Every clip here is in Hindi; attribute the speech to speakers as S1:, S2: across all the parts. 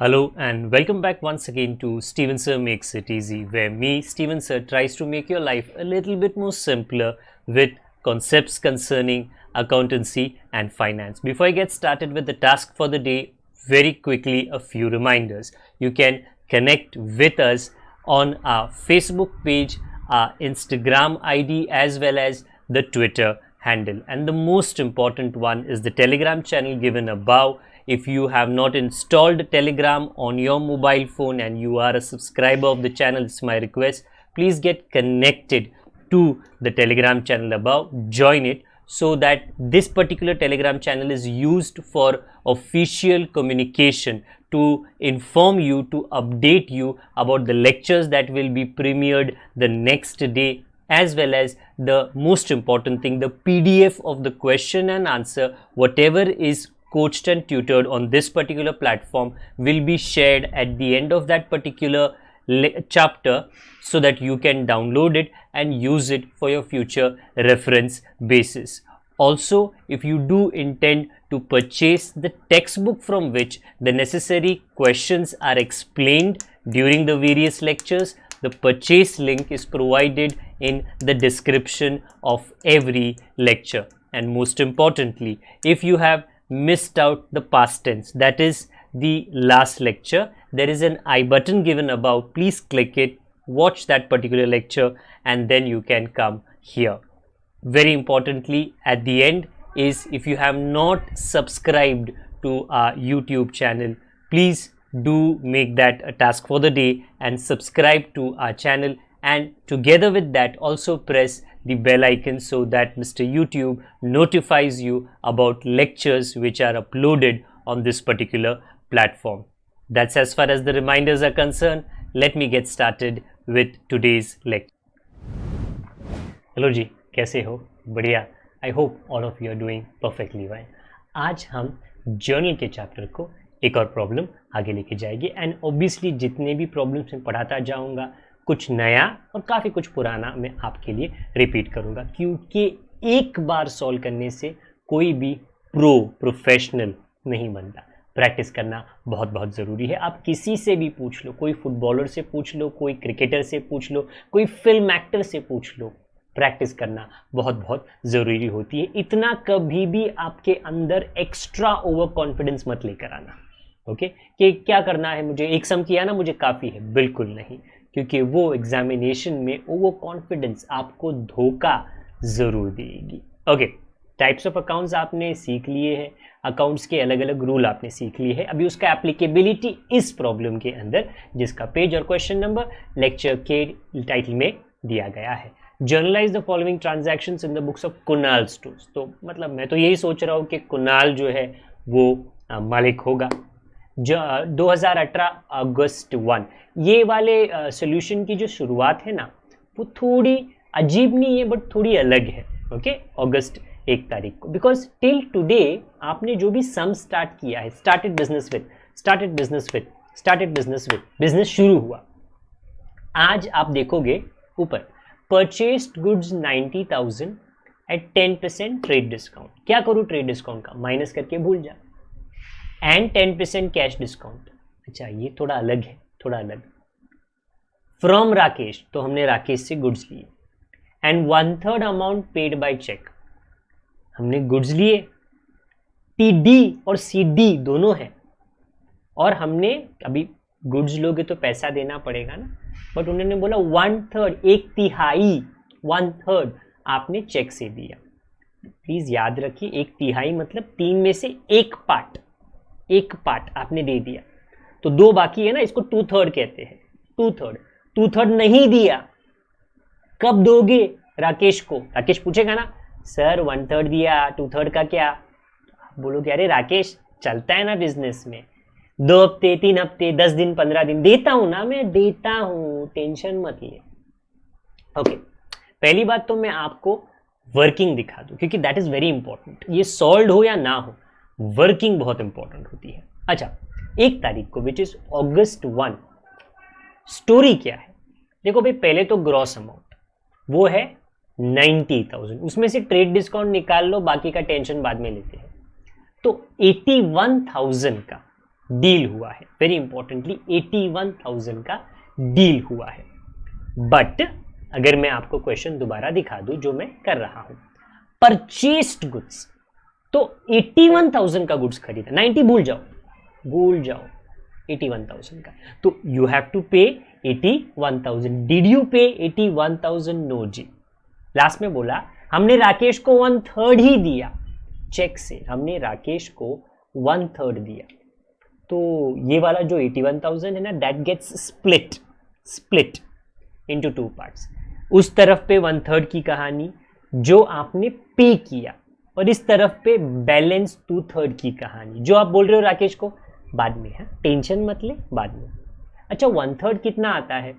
S1: Hello and welcome back once again to Steven Sir Makes It Easy, where me, Steven Sir, tries to make your life a little bit more simpler with concepts concerning accountancy and finance. Before I get started with the task for the day, very quickly a few reminders. You can connect with us on our Facebook page, our Instagram ID, as well as the Twitter handle. And the most important one is the Telegram channel given above. If you have not installed Telegram on your mobile phone and you are a subscriber of the channel, it's my request, please get connected to the Telegram channel above, join it, so that this particular Telegram channel is used for official communication to inform you, to update you about the lectures that will be premiered the next day, as well as the most important thing, the PDF of the question and answer, whatever is coached and tutored on this particular platform will be shared at the end of that particular chapter, so that you can download it and use it for your future reference basis. Also, if you do intend to purchase the textbook from which the necessary questions are explained during the various lectures, the purchase link is provided in the description of every lecture. And most importantly, if you have missed out the past tense, that is the last lecture, there is an I button given above. Please click it, watch that particular lecture, and then you can come here. Very importantly, at the end is, if you have not subscribed to our YouTube channel, please do make that a task for the day and subscribe to our channel, and together with that also press the bell icon so that Mr. YouTube notifies you about lectures which are uploaded on this particular platform. That's as far as the reminders are concerned. Let me get started with today's lecture. Hello जी, कैसे हो? बढ़िया. I hope all of you are doing perfectly well. आज हम जर्नल के चैप्टर को एक और प्रॉब्लम आगे लेके जाएंगे, एंड ऑब्वियसली जितने भी प्रॉब्लम्स मैं पढ़ाता जाऊंगा, कुछ नया और काफ़ी कुछ पुराना मैं आपके लिए रिपीट करूंगा, क्योंकि एक बार सॉल्व करने से कोई भी प्रोफेशनल नहीं बनता. प्रैक्टिस करना बहुत बहुत ज़रूरी है. आप किसी से भी पूछ लो, कोई फुटबॉलर से पूछ लो, कोई क्रिकेटर से पूछ लो, कोई फिल्म एक्टर से पूछ लो, प्रैक्टिस करना बहुत बहुत ज़रूरी होती है. इतना कभी भी आपके अंदर एक्स्ट्रा ओवर कॉन्फिडेंस मत लेकर आना, ओके, कि क्या करना है मुझे, एक सम किया ना मुझे काफ़ी है. बिल्कुल नहीं, क्योंकि वो एग्जामिनेशन में ओवर कॉन्फिडेंस आपको धोखा ज़रूर देगी. ओके, टाइप्स ऑफ अकाउंट्स आपने सीख लिए हैं, अकाउंट्स के अलग अलग रूल आपने सीख लिए हैं. अभी उसका एप्लीकेबिलिटी इस प्रॉब्लम के अंदर, जिसका पेज और क्वेश्चन नंबर लेक्चर के टाइटल में दिया गया है. Generalized the following transactions in the books of Kunal stores. तो मतलब मैं तो यही सोच रहा हूँ कि कुणाल जो है वो मालिक होगा. 2018 अगस्त 1, ये वाले सॉल्यूशन की जो शुरुआत है ना, वो थोड़ी अजीब नहीं है बट थोड़ी अलग है. ओके, अगस्त 1 तारीख को, बिकॉज टिल टुडे आपने जो भी सम स्टार्ट किया है, स्टार्टेड बिजनेस विद, बिजनेस शुरू हुआ. आज आप देखोगे ऊपर, purchased goods 90,000 at 10% trade discount. क्या करूँ ट्रेड डिस्काउंट का, माइनस करके भूल जा, एंड 10% कैश डिस्काउंट. अच्छा, ये थोड़ा अलग है, थोड़ा अलग. फ्रॉम राकेश, तो हमने राकेश से गुड्स लिए, and 1/3 amount paid by cheque. हमने गुड्स लिए, टीडी और सीडी दोनों हैं, और हमने अभी गुड्स लोगे तो पैसा देना पड़ेगा ना, बट उन्होंने बोला 1/3, 1/3, 1/3 आपने चेक से दिया. प्लीज याद रखिए, 1/3 मतलब 3 में से एक पार्ट आपने दे दिया, तो 2 बाकी है ना, इसको 2/3 कहते हैं. 2/3 नहीं दिया, कब दोगे राकेश को? राकेश पूछेगा ना, सर 1/3 दिया, 2/3 का क्या? बोलोगे अरे राकेश, चलता है ना बिजनेस में, 2 हफ्ते, 3 हफ्ते, 10 दिन, 15 दिन देता हूं ना, मैं देता हूं, टेंशन मत ले. ओके, पहली बात तो मैं आपको वर्किंग दिखा दूं, क्योंकि दैट इज वेरी इंपॉर्टेंट. ये सॉल्व हो या ना हो, वर्किंग बहुत इंपॉर्टेंट होती है. अच्छा, 1 तारीख को विच इज अगस्त 1, स्टोरी क्या है? देखो भाई, पहले तो ग्रॉस अमाउंट वो है 90,000, उसमें से ट्रेड डिस्काउंट निकाल लो, बाकी का टेंशन बाद में लेते हैं. तो 81,000 का डील हुआ है, वेरी इंपॉर्टेंटली 81,000 का डील हुआ है। बट अगर मैं आपको क्वेश्चन दोबारा दिखा दूं जो मैं कर रहा हूं, परचेस्ड गुड्स, तो 81,000 का गुड्स खरीदा, 90 भूल जाओ 81,000 का, तो यू हैव टू पे 81,000। डिड यू पे 81,000? नो जी। लास्ट में बोला हमने राकेश को 1/3 ही दिया, चेक से हमने राकेश को 1/3 दिया, तो ये वाला जो 81,000 है ना, that gets split into 2 parts. उस तरफ पे 1/3 की कहानी जो आपने पे किया, और इस तरफ पे बैलेंस 2/3 की कहानी जो आप बोल रहे हो राकेश को, बाद में है, टेंशन मत ले, बाद में। अच्छा 1/3 कितना आता है?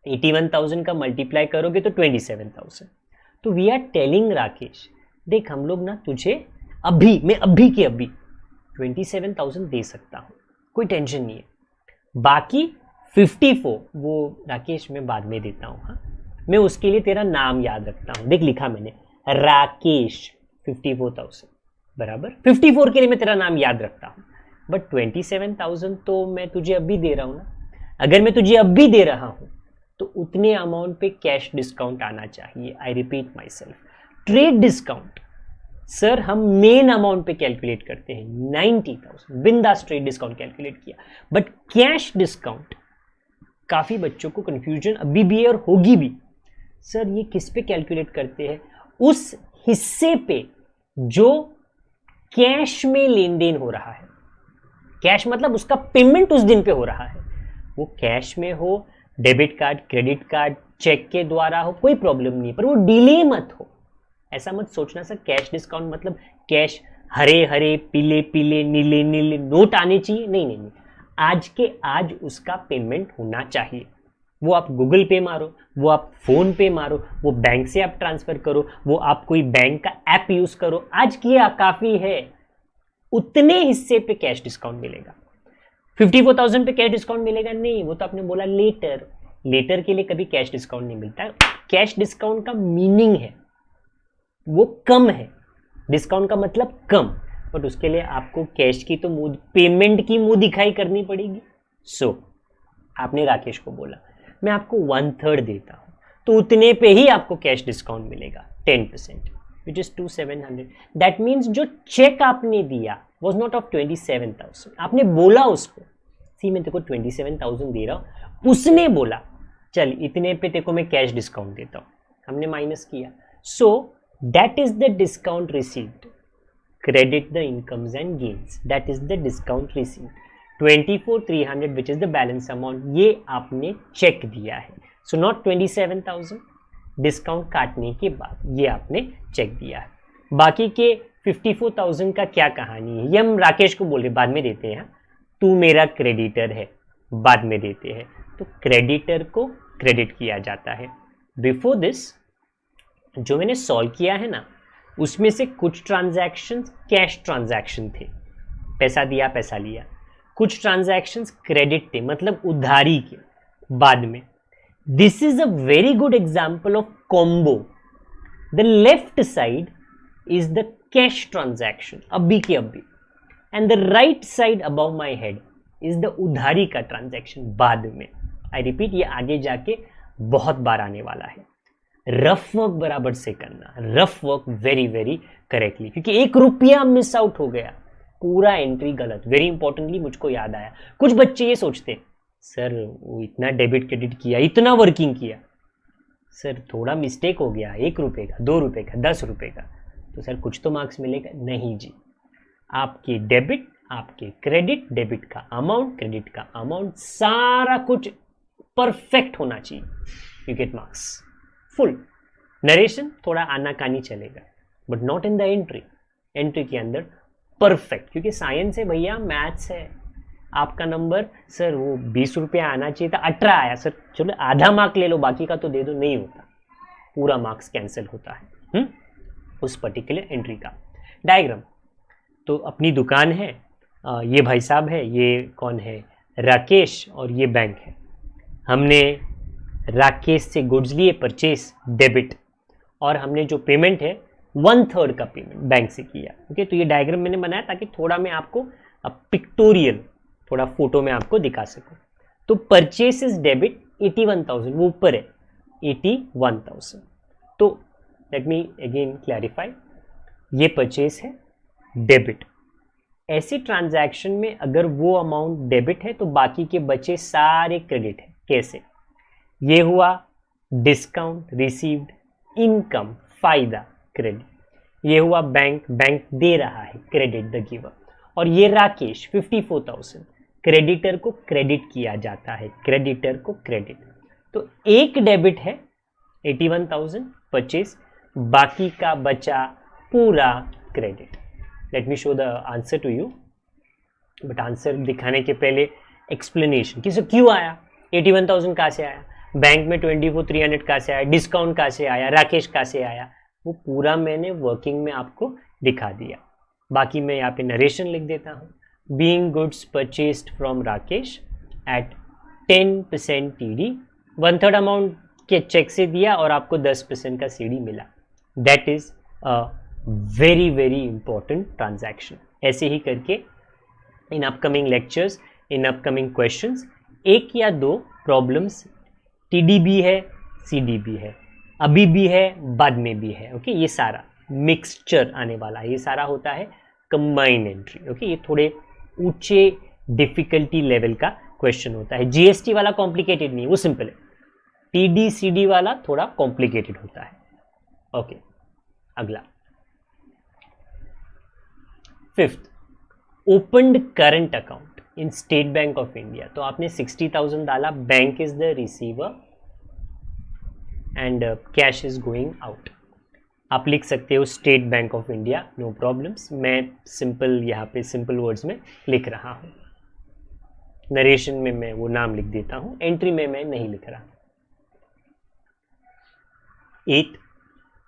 S1: 81,000 का मल्टीप्लाई करोगे तो 27,000। तो वी आर टेलिंग राकेश, देख हम लोग ना तुझे मैं अभी के अभी 27,000 दे सकता हूँ, कोई टेंशन नहीं है, बाकी 54 वो राकेश मैं बाद में देता हूँ। हाँ, मैं उसके लिए तेरा नाम याद रखता हूँ, देख लिखा मैंने राकेश 54,000 बराबर, 54 के लिए मैं तेरा नाम याद रखता हूँ, बट 27,000 तो मैं तुझे अभी दे रहा हूँ ना। अगर मैं तुझे अभी दे रहा हूँ तो उतने अमाउंट पे कैश डिस्काउंट आना चाहिए। I repeat my self, trade discount sir हम मेन अमाउंट पे कैलकुलेट करते हैं, 90,000 बिंदास ट्रेड डिस्काउंट कैलकुलेट किया, बट कैश डिस्काउंट काफी बच्चों को कंफ्यूजन अभी भी है और होगी भी। सर ये किस पे कैलकुलेट करते हैं? उस हिस्से पे जो कैश में लेन देन हो रहा है, कैश मतलब उसका पेमेंट उस दिन पे हो रहा है, वो कैश में हो, debit card, credit card, cheque के द्वारा हो, कोई प्रॉब्लम नहीं, पर वो डिले मत हो। ऐसा मत सोचना सर कैश डिस्काउंट मतलब कैश हरे हरे पीले पीले नीले नीले नोट आने चाहिए, नहीं, आज के आज उसका पेमेंट होना चाहिए। वो आप गूगल पे मारो, वो आप फोन पे मारो, वो बैंक से आप ट्रांसफर करो, वो आप कोई बैंक का ऐप यूज करो, आज किया काफी है, उतने हिस्से पे कैश डिस्काउंट मिलेगा। 54,000 पे कैश डिस्काउंट मिलेगा नहीं, वो तो आपने बोला लेटर के लिए कभी कैश डिस्काउंट नहीं मिलता। कैश डिस्काउंट का मीनिंग है वो कम है, डिस्काउंट का मतलब कम, बट उसके लिए आपको कैश की तो मुंह, पेमेंट की मुंह दिखाई करनी पड़ेगी। सो आपने राकेश को बोला मैं आपको 1/3 देता हूं, तो उतने पे ही आपको कैश डिस्काउंट मिलेगा 10%, विच इज 2,700। दैट मीन्स जो चेक आपने दिया वॉज नॉट ऑफ 27,000, आपने बोला उसको सी मैं तेरे को 27,000 दे रहा हूं, उसने बोला चल इतने पे तेरे को मैं कैश डिस्काउंट देता हूं, हमने माइनस किया, so that is the discount received, credit the incomes and gains, that is the discount received, 24,300 which is the balance amount, ये आपने चेक दिया है, सो नॉट 27,000, डिस्काउंट काटने के बाद ये आपने चेक दिया है। बाकी के 54,000 का क्या कहानी है, ये हम राकेश को बोल रहे बाद में देते हैं, तू मेरा क्रेडिटर है, बाद में देते हैं, तो क्रेडिटर को क्रेडिट किया जाता है। बिफोर दिस जो मैंने सॉल्व किया है ना, उसमें से कुछ ट्रांजैक्शंस कैश ट्रांजैक्शन थे, पैसा दिया पैसा लिया, कुछ ट्रांजैक्शंस क्रेडिट थे मतलब उधारी के बाद में। This is a very good example of combo. The left side is the cash transaction अभी के अभी, and the right side above my head is the उधारी का ट्रांजैक्शन बाद में। आई रिपीट, ये आगे जाके बहुत बार आने वाला है। रफ वर्क बराबर से करना, rough work very very correctly, क्योंकि 1 रुपया मिस आउट हो गया, पूरा एंट्री गलत। वेरी इंपॉर्टेंटली मुझको याद आया, कुछ बच्चे ये सोचते सर वो इतना डेबिट क्रेडिट किया, इतना वर्किंग किया, सर थोड़ा मिस्टेक हो गया, 1 रुपये का, 2 रुपये का, 10 रुपये का, तो सर कुछ तो मार्क्स मिलेगा। नहीं जी, आपके डेबिट, आपके क्रेडिट, डेबिट का अमाउंट, क्रेडिट का अमाउंट, सारा कुछ परफेक्ट होना चाहिए, you get marks full. Narration थोड़ा आनाकानी चलेगा, but not in the entry, entry के अंदर परफेक्ट, क्योंकि साइंस है भैया, मैथ्स है। आपका नंबर सर वो 20 रुपया आना चाहिए था, 18 आया, सर चलो आधा मार्क ले लो, बाकी का तो दे दो, नहीं होता, पूरा मार्क्स कैंसिल होता है उस पर्टिकुलर एंट्री का। डायग्राम तो अपनी दुकान है, ये भाई साहब है, ये कौन है, राकेश, और ये बैंक है। हमने राकेश से गुड्स लिए, परचेस डेबिट, और हमने जो पेमेंट है 1/3 का पेमेंट बैंक से किया। ओके, तो ये डायग्राम मैंने बनाया ताकि थोड़ा मैं आपको पिक्टोरियल थोड़ा फोटो में आपको दिखा सकूं। तो परचेसेस डेबिट 81,000, वो ऊपर है 81,000। तो लेट मी अगेन क्लैरिफाई, ये परचेस है डेबिट। ऐसे ट्रांजैक्शन में अगर वो अमाउंट डेबिट है तो बाकी के बचे सारे क्रेडिट है। कैसे? ये हुआ डिस्काउंट रिसीव्ड, इनकम फायदा क्रेडिट, ये हुआ बैंक दे रहा है क्रेडिट द गिवर, और ये राकेश 54,000 क्रेडिटर को क्रेडिट किया जाता है, क्रेडिटर को क्रेडिट। तो एक डेबिट है 81,000 परचेस, बाकी का बचा पूरा credit. Let me show the answer to you, but answer दिखाने के पहले एक्सप्लेनेशन कि क्यों आया 81,000, कहाँ से आया, बैंक में 24,300 कहाँ से आया, डिस्काउंट कहाँ से आया, राकेश कहाँ से आया, वो पूरा मैंने वर्किंग में आपको दिखा दिया। बाकी मैं यहाँ पे नरेशन लिख देता हूँ। Being goods purchased from Rakesh at 10% TD, 1/3 amount के चेक से दिया और आपको 10% का CD मिला। That is a very very important transaction. ऐसे ही करके in upcoming lectures, in upcoming questions, एक या दो प्रॉब्लम्स TD भी है, CD भी है, अभी भी है, बाद में भी है। ओके, ये सारा मिक्सचर आने वाला है, ये सारा होता है कंबाइंड एंट्री। ओके, ये थोड़े ऊंचे डिफिकल्टी लेवल का क्वेश्चन होता है। GST वाला कॉम्प्लिकेटेड नहीं है, वो सिंपल है। TD CD वाला थोड़ा कॉम्प्लिकेटेड होता है। ओके, अगला 5th, opened current account in State Bank of India. तो आपने 60,000 डाला, bank is the receiver and cash is going out. आप लिख सकते हो State Bank of India, no problems. मैं सिंपल यहाँ पे सिंपल वर्ड्स में लिख रहा हूँ, नरेशन में मैं वो नाम लिख देता हूँ, एंट्री में मैं नहीं लिख रहा। 8th,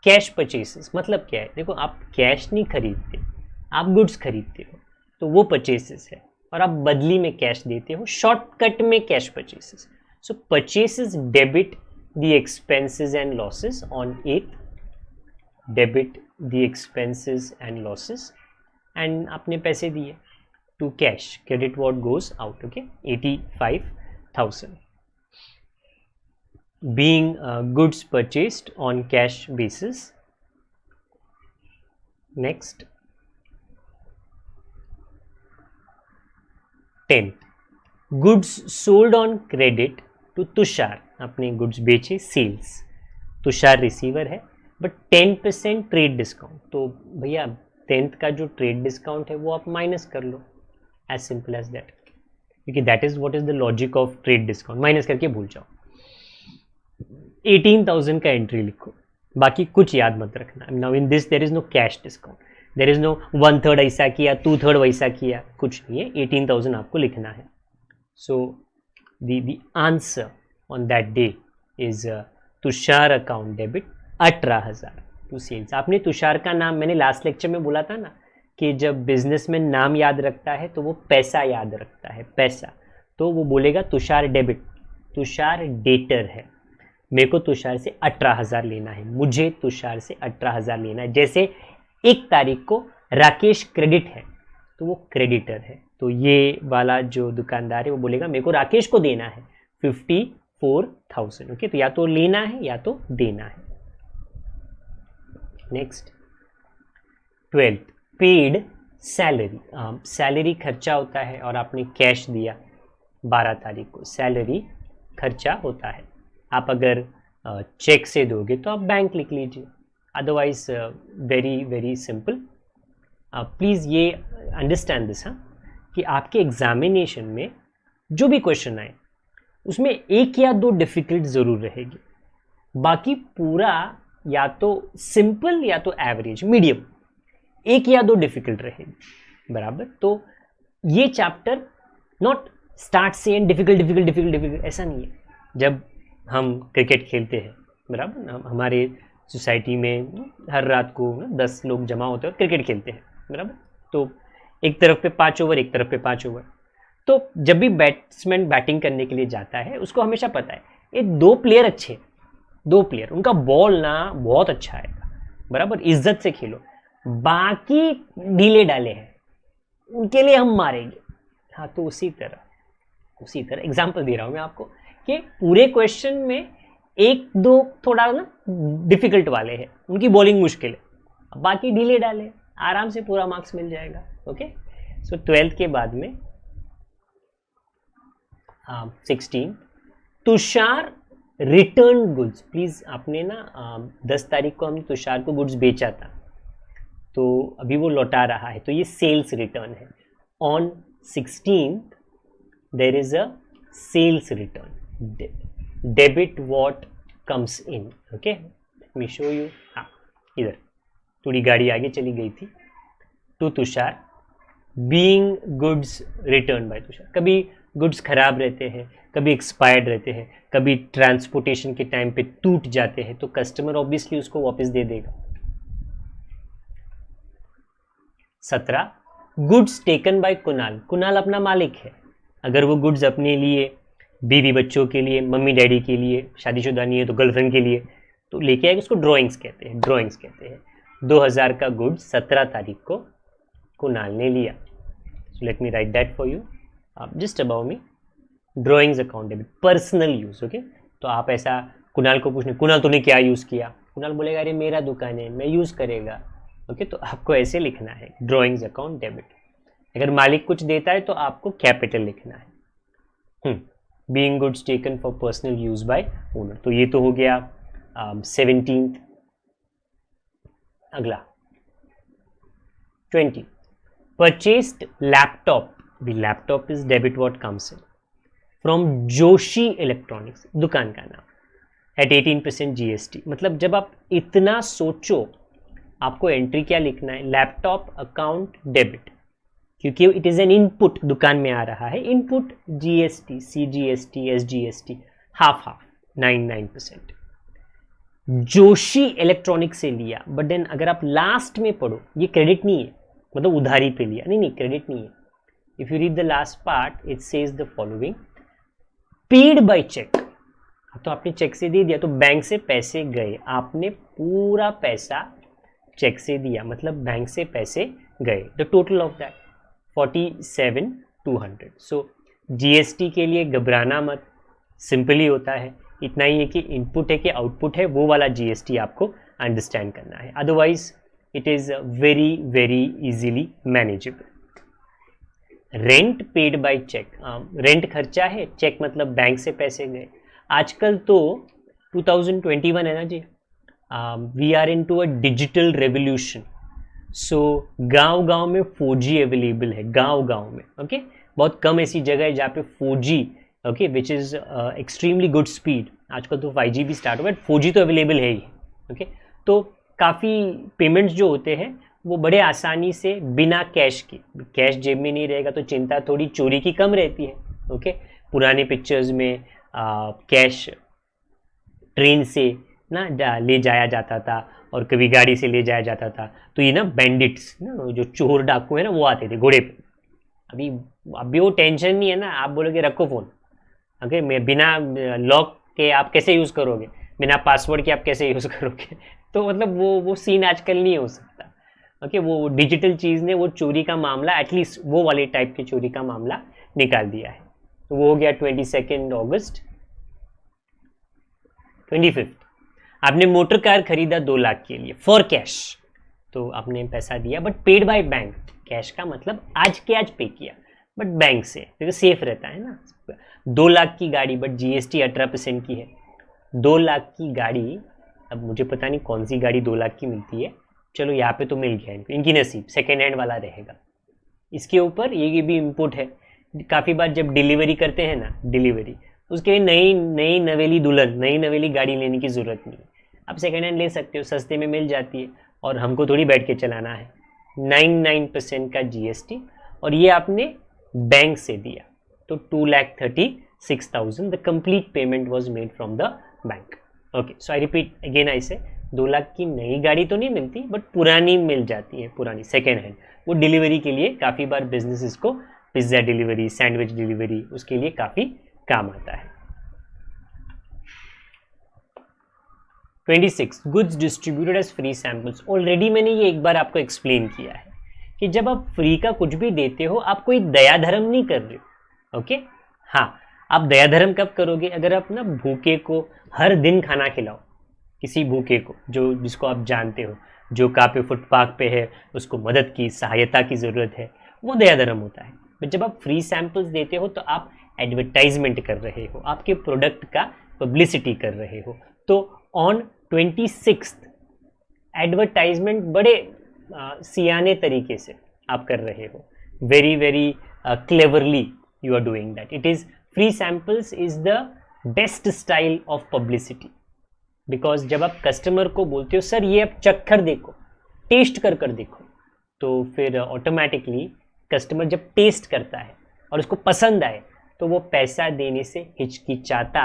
S1: cash purchases. मतलब क्या है? देखो, आप कैश नहीं खरीदते, आप गुड्स खरीदते हो, तो वो परचेसेस है, और आप बदली में कैश देते हो, शॉर्टकट में cash purchases. So purchases debit the expenses and losses on 8th, debit the expenses and losses, and आपने पैसे दिए to cash, credit what goes out. Okay, 85,000 being goods purchased on cash basis. Next, 10th, goods sold on credit to Tushar. अपने गुड्स बेचे, सेल्स, तुषार रिसीवर है, बट 10% ट्रेड डिस्काउंट। तो भैया 10th का जो ट्रेड डिस्काउंट है वो आप माइनस कर लो, एज सिंपल एज दैट, क्योंकि that is what is the logic of trade discount. Minus करके भूल जाओ। 18,000 का एंट्री लिखो, बाकी कुछ याद मत रखना। Now in this there is no cash discount, there is no 1/3 ऐसा किया, 2/3 वैसा किया, कुछ नहीं है। 18,000 आपको लिखना है। So the answer on that day is Tushar account debit 18,000 to sales. आपने तुषार का नाम, मैंने लास्ट लेक्चर में बोला था ना कि जब बिजनेसमैन नाम याद रखता है तो वो पैसा याद रखता है, पैसा। तो वो बोलेगा तुषार डेबिट, तुषार डेटर है, मेरे को तुषार से 18,000 लेना है, मुझे तुषार से 18,000 लेना है। जैसे 1 तारीख को राकेश क्रेडिट है तो वो क्रेडिटर है, तो ये वाला जो दुकानदार है वो बोलेगा मेरे को राकेश को देना है 54,000। ओके, तो या तो लेना है या तो देना है। Next 12th, paid salary. Salary खर्चा होता है और आपने कैश दिया 12 तारीख को, सैलरी खर्चा होता है। आप अगर चेक से दोगे तो आप बैंक लिख लीजिए, otherwise very very simple. Please ये अंडरस्टैंड दिस, हाँ, कि आपके एग्जामिनेशन में जो भी क्वेश्चन आए उसमें 1 या 2 डिफिकल्ट ज़रूर रहेगी, बाकी पूरा या तो सिंपल या तो एवरेज, मीडियम, 1 या 2 डिफिकल्ट रहेगी, बराबर। तो ये चैप्टर नॉट स्टार्ट से and difficult difficult difficult difficult ऐसा नहीं है। जब हम क्रिकेट खेलते हैं, बराबर, हमारे सोसाइटी में हर रात को 10 लोग जमा होते हैं, क्रिकेट खेलते हैं, बराबर। तो एक तरफ पे 5 ओवर, एक तरफ पे 5 ओवर। तो जब भी बैट्समैन बैटिंग करने के लिए जाता है उसको हमेशा पता है ये 2 प्लेयर अच्छे, 2 प्लेयर, उनका बॉल ना बहुत अच्छा आएगा, बराबर, इज्जत से खेलो, बाकी ढीले डाले हैं उनके लिए हम मारेंगे, हाँ, तो उसी तरह एग्जाम्पल दे रहा हूँ मैं आपको कि पूरे क्वेश्चन में एक दो थोड़ा ना डिफिकल्ट वाले हैं, उनकी बॉलिंग मुश्किल है, बाकी ढीले डाले, आराम से पूरा मार्क्स मिल जाएगा। ओके, सो 12th के बाद में 16 तुषार रिटर्न गुड्स। प्लीज आपने ना 10 तारीख को हमने तुषार को गुड्स बेचा था, तो अभी वो लौटा रहा है, तो ये सेल्स रिटर्न है। On 16th there is a sales return, debit what comes in. Okay, let me show you. हाँ, इधर थोड़ी गाड़ी आगे चली गई थी। To Tushar being goods return by Tushar. कभी गुड्स खराब रहते हैं, कभी एक्सपायर्ड रहते हैं, कभी ट्रांसपोर्टेशन के टाइम पे टूट जाते हैं, तो कस्टमर ऑब्वियसली उसको वापस दे देगा। 17 goods taken by Kunal. Kunal अपना मालिक है, अगर वो गुड्स अपने लिए, बीवी बच्चों के लिए, मम्मी डैडी के लिए, शादीशुदा नहीं है तो गर्लफ्रेंड के लिए, तो लेके आएगा, उसको ड्रॉइंग्स कहते हैं, ड्रॉइंग्स कहते हैं। 2000 का गुड्स 17 तारीख को कुणाल ने लिया। So let me right that for you, just about me, drawings account debit, personal use. Okay, तो आप ऐसा कुणाल को पूछने, कुणाल तूने क्या यूज किया, कुणाल बोलेगा अरे मेरा दुकान है, मैं यूज करेगा। ओके, तो आपको ऐसे लिखना है, ड्रॉइंग्स अकाउंट डेबिट। अगर मालिक कुछ देता है तो आपको कैपिटल लिखना है। Being goods taken for personal use by owner, तो ये तो हो गया 17th। अगला 20 purchased laptop. The laptop is debit what comes in from Joshi electronics, दुकान का नाम, at 18% GST। मतलब जब आप इतना सोचो, आपको एंट्री क्या लिखना है, लैपटॉप अकाउंट डेबिट, क्योंकि इट इज एन इनपुट, दुकान में आ रहा है input, GST, CGST, SGST half 9% Joshi electronics से लिया। बट देन अगर आप लास्ट में पढ़ो, ये क्रेडिट नहीं है, मतलब उधारी पे लिया, नहीं क्रेडिट नहीं है। If you read the last part, it says the following: paid by check। तो आपने चेक से दे दिया, तो बैंक से पैसे गए, आपने पूरा पैसा चेक से दिया, मतलब बैंक से पैसे गए। The total of that 47,200। So GST के लिए घबराना मत, सिंपली होता है, इतना ही है कि इनपुट है कि आउटपुट है, वो वाला GST आपको अंडरस्टैंड करना है, otherwise it is very very easily manageable. Rent paid by cheque, rent खर्चा है, चेक मतलब बैंक से पैसे गए। आजकल तो 2021 है ना जी, we are into a digital revolution. So गांव में 4G अवेलेबल है, गांव में। ओके, बहुत कम ऐसी जगह है जहाँ पे 4G, okay, which is extremely good speed. आजकल तो 5G भी स्टार्ट हो गया, 4G तो अवेलेबल है ही। ओके, तो काफ़ी पेमेंट्स जो होते हैं वो बड़े आसानी से बिना कैश के, कैश जेब में नहीं रहेगा तो चिंता थोड़ी चोरी की कम रहती है। ओके, पुराने पिक्चर्स में कैश ट्रेन से ना ले जाया जाता था और कभी गाड़ी से ले जाया जाता था, तो ये ना बैंडिट्स ना, जो चोर डाकू है ना, वो आते थे घोड़े पे। अभी वो टेंशन नहीं है ना, आप बोलोगे रखो फ़ोन। ओके, मैं बिना लॉक के आप कैसे यूज़ करोगे, बिना पासवर्ड के आप कैसे यूज़ करोगे। तो मतलब वो सीन आजकल नहीं हो सकता। ओके, वो डिजिटल चीज़ ने वो चोरी का मामला, एटलीस्ट वो वाले टाइप की चोरी का मामला निकाल दिया है। तो वो हो गया 22 अगस्त। 25 आपने मोटर कार खरीदा 2 लाख के लिए फॉर कैश, तो आपने पैसा दिया, but paid by bank. Cash का मतलब आज के आज पे किया, बट बैंक से, क्योंकि सेफ रहता है ना। 2 लाख की गाड़ी, बट GST 18% की है। 2 लाख की गाड़ी, अब मुझे पता नहीं कौन सी गाड़ी 2 लाख की मिलती है, चलो यहाँ पे तो मिल गया इनको, इनकी नसीब, सेकेंड हैंड वाला रहेगा। इसके ऊपर ये भी इनपुट है, काफ़ी बार जब डिलीवरी करते हैं ना, डिलीवरी, उसके लिए नई नवेली दुल्हन, नई नवेली गाड़ी लेने की ज़रूरत नहीं है, आप सेकेंड हैंड ले सकते हो, सस्ते में मिल जाती है, और हमको थोड़ी बैठ के चलाना है। 9% का GST, और ये आपने बैंक से दिया, तो 2,36,000 the complete payment was made from the bank. Okay, so I repeat again, ऐसे 2 लाख की नई गाड़ी तो नहीं मिलती, बट पुरानी मिल जाती है, पुरानी सेकेंड हैंड, वो डिलीवरी के लिए काफ़ी बार बिजनेसेस को, पिज्ज़ा डिलीवरी, सैंडविच डिलीवरी, उसके लिए काफ़ी काम आता है। 26 goods distributed as free samples. Already मैंने ये एक बार आपको एक्सप्लेन किया है कि जब आप फ्री का कुछ भी देते हो आप कोई दया धर्म नहीं कर रहे हो। ओके, हाँ, आप दया धर्म कब करोगे? अगर आप ना भूखे को हर दिन खाना खिलाओ, किसी भूखे को जो जिसको आप जानते हो, जो कहाँ पे फुटपाथ पे है, उसको मदद की सहायता की ज़रूरत है, वो दया धर्म होता है। बट जब आप फ्री सैंपल्स देते हो तो आप एडवर्टाइजमेंट कर रहे हो, आपके प्रोडक्ट का पब्लिसिटी कर रहे हो। तो ऑन 26 एडवर्टाइजमेंट बड़े सियाने तरीके से आप कर रहे हो, very very cleverly you are doing that. It is free samples is the best style of publicity, because जब आप कस्टमर को बोलते हो सर ये आप चख कर देखो, टेस्ट कर कर देखो, तो फिर ऑटोमेटिकली कस्टमर जब टेस्ट करता है और उसको पसंद आए तो वो पैसा देने से हिचकिचाता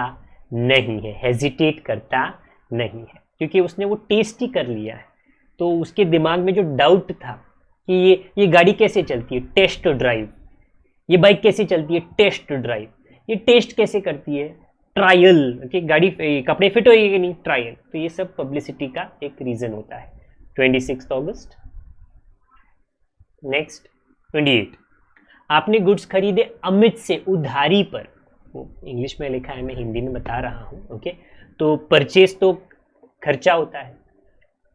S1: नहीं है, हेजिटेट करता नहीं है, क्योंकि उसने वो टेस्ट ही कर लिया है। तो उसके दिमाग में जो डाउट था कि ये गाड़ी कैसे चलती है, टेस्ट ड्राइव, ये बाइक कैसे चलती है, टेस्ट ड्राइव, ये टेस्ट कैसे करती है, ट्रायल, कि गाड़ी कपड़े फिट होएगी कि नहीं, ट्रायल। तो ये सब पब्लिसिटी का एक रीजन होता है। 26 अगस्त। नेक्स्ट 28, आपने गुड्स खरीदे अमित से उधारी पर, वो इंग्लिश में लिखा है, मैं हिंदी में बता रहा हूँ। ओके, तो परचेस तो खर्चा होता है,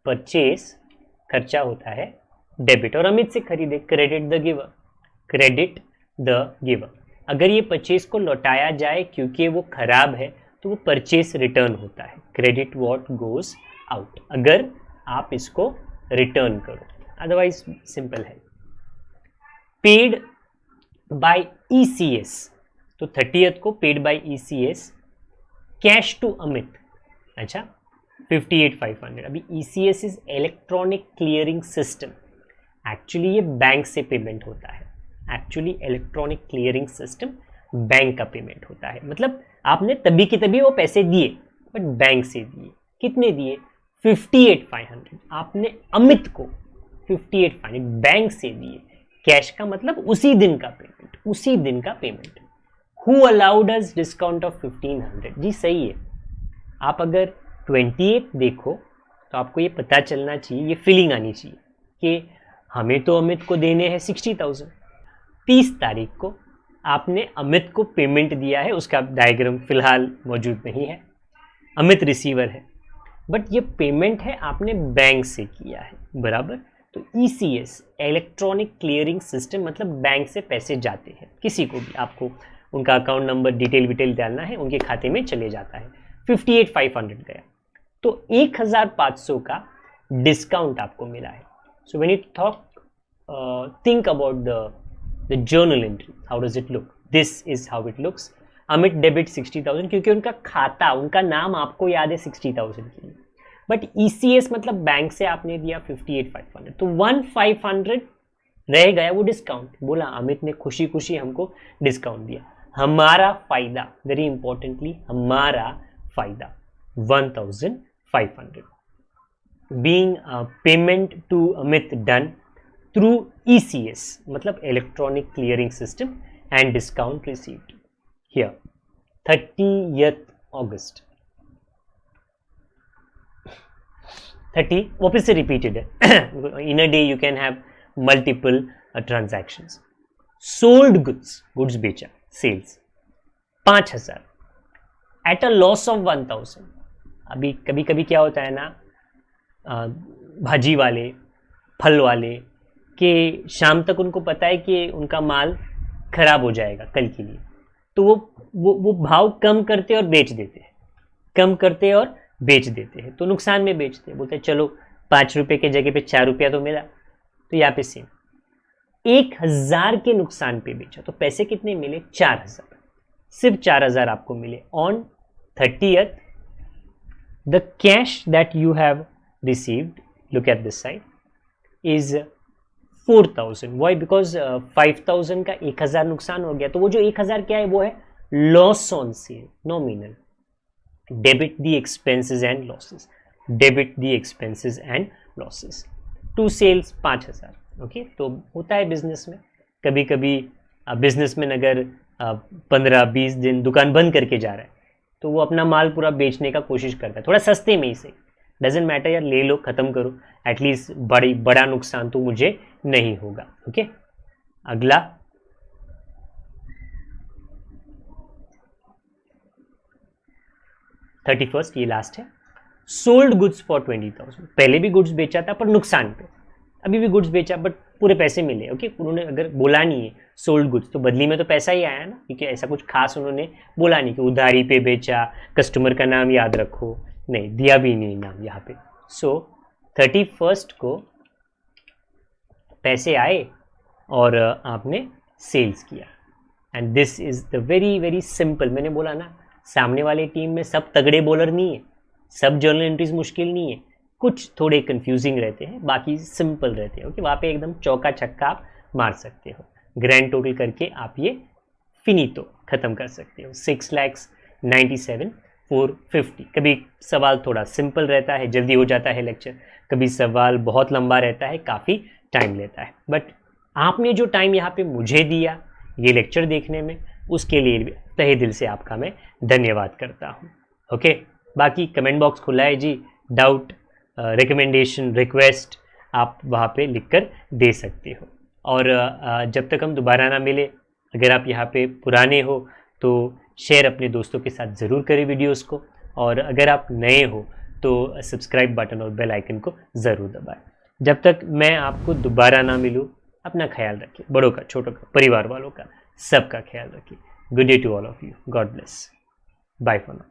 S1: परचेस खर्चा होता है डेबिट, और अमित से खरीदे credit the giver, credit the giver. अगर ये परचेस को लौटाया जाए क्योंकि वो खराब है तो वो परचेस रिटर्न होता है, क्रेडिट व्हाट गोज आउट, अगर आप इसको रिटर्न करो, अदरवाइज सिंपल है। पेड बाय ईसीएस, तो 30th को paid by ECS cash to Amit, अच्छा 58,500। अभी ECS is electronic clearing system, actually ये बैंक से पेमेंट होता है, actually electronic clearing system bank का पेमेंट होता है। मतलब आपने तभी के तभी वो पैसे दिए, बट बैंक से दिए। कितने दिए? 58,500। आपने अमित को 58,500 बैंक से दिए, कैश का मतलब उसी दिन का पेमेंट, उसी दिन का payment. Who allowed us discount of 1500? जी सही है। आप अगर 28 देखो तो आपको ये पता चलना चाहिए, ये फीलिंग आनी चाहिए कि हमें तो अमित को देने हैं 60,000। 30 तारीख को आपने अमित को पेमेंट दिया है, उसका डायग्राम फिलहाल मौजूद नहीं है, अमित रिसीवर है, बट ये पेमेंट है आपने बैंक से किया है, बराबर। तो ईसीएस इलेक्ट्रॉनिक क्लियरिंग सिस्टम, मतलब बैंक से पैसे जाते हैं, किसी को भी आपको उनका अकाउंट नंबर डिटेल डालना है, उनके खाते में चले जाता है। 58,500 गया, तो 1,500 का डिस्काउंट आपको मिला है। So when you think about the journal entry, how does it look? This is how it looks. Amit debit 60,000, क्योंकि उनका खाता, उनका नाम आपको याद है 60,000 के लिए, बट ईसीएस मतलब बैंक से आपने दिया 58,500, तो 1,500 रह गया वो डिस्काउंट। बोला अमित ने खुशी खुशी हमको डिस्काउंट दिया, हमारा फायदा, वेरी इंपॉर्टेंटली हमारा फायदा 1,500 being payment to Amit done through ECS, मतलब electronic clearing system, and discount received here 30th August। 30 वापस से रिपीटेड है, in a day you can have multiple transactions. Sold goods, goods बेचा, sales 5,000 at a loss of 1,000। अभी कभी कभी क्या होता है ना, भाजी वाले, फल वाले कि शाम तक उनको पता है कि उनका माल खराब हो जाएगा कल के लिए, तो वो भाव कम करते और बेच देते हैं, कम करते और बेच देते हैं, तो नुकसान में बेचते हैं। बोलते हैं चलो 5 रुपये के जगह पे 4 रुपया तो मिला, तो यहाँ पे सेम 1,000 के नुकसान पे बेचा, तो पैसे कितने मिले? 4,000, सिर्फ 4,000 आपको मिले on 30th। The cash that you have received, look at this side, is 4,000। Why? Because 5,000 का 1,000 नुकसान हो गया, तो वो जो 1,000 क्या है, वो है loss on sale, nominal. Debit the expenses and losses, debit the expenses and losses to sales 5,000। Okay, तो होता है बिजनेस में, कभी कभी बिजनेसमैन अगर 15-20 दिन दुकान बंद करके जा रहा है तो वो अपना माल पूरा बेचने का कोशिश करता है, थोड़ा सस्ते में ही से, डजेंट मैटर यार, ले लो, खत्म करो, एटलीस्ट बड़ा नुकसान तो मुझे नहीं होगा। ओके, अगला 31st, ये लास्ट है। सोल्ड गुड्स फॉर 20,000, पहले भी गुड्स बेचा था पर नुकसान पे, अभी भी गुड्स बेचा बट पूरे पैसे मिले। ओके, उन्होंने अगर बोला नहीं है सोल्ड गुड्स तो बदली में तो पैसा ही आया ना, क्योंकि ऐसा कुछ खास उन्होंने बोला नहीं कि उधारी पे बेचा, कस्टमर का नाम याद रखो, नहीं दिया भी नहीं नाम यहाँ पे। सो 31st को पैसे आए और आपने सेल्स किया, and this is the very very simple. मैंने बोला ना, सामने वाले टीम में सब तगड़े बॉलर नहीं है, सब जर्नल एंट्रीज मुश्किल नहीं है, कुछ थोड़े कंफ्यूजिंग रहते हैं, बाकी सिंपल रहते हैं। ओके, वहाँ पे एकदम चौका छक्का आप मार सकते हो, ग्रैंड टोटल करके आप ये फिनितो खत्म कर सकते हो। 6,97,450। कभी सवाल थोड़ा सिंपल रहता है, जल्दी हो जाता है लेक्चर, कभी सवाल बहुत लंबा रहता है, काफ़ी टाइम लेता है, बट आपने जो टाइम यहाँ पे मुझे दिया ये लेक्चर देखने में, उसके लिए भी तहे दिल से आपका मैं धन्यवाद करता हूँ। ओके, बाकी कमेंट बॉक्स खुला है जी, डाउट, रिकमेंडेशन, रिक्वेस्ट आप वहाँ पे लिखकर दे सकते हो। और जब तक हम दोबारा ना मिले, अगर आप यहाँ पे पुराने हो तो शेयर अपने दोस्तों के साथ ज़रूर करें वीडियोस को, और अगर आप नए हो तो सब्सक्राइब बटन और बेल आइकन को ज़रूर दबाएं। जब तक मैं आपको दोबारा ना मिलूँ, अपना ख्याल रखिए, बड़ों का, छोटों का, परिवार वालों का, सबका ख्याल रखिए। Good day to all of you, God bless, bye for now.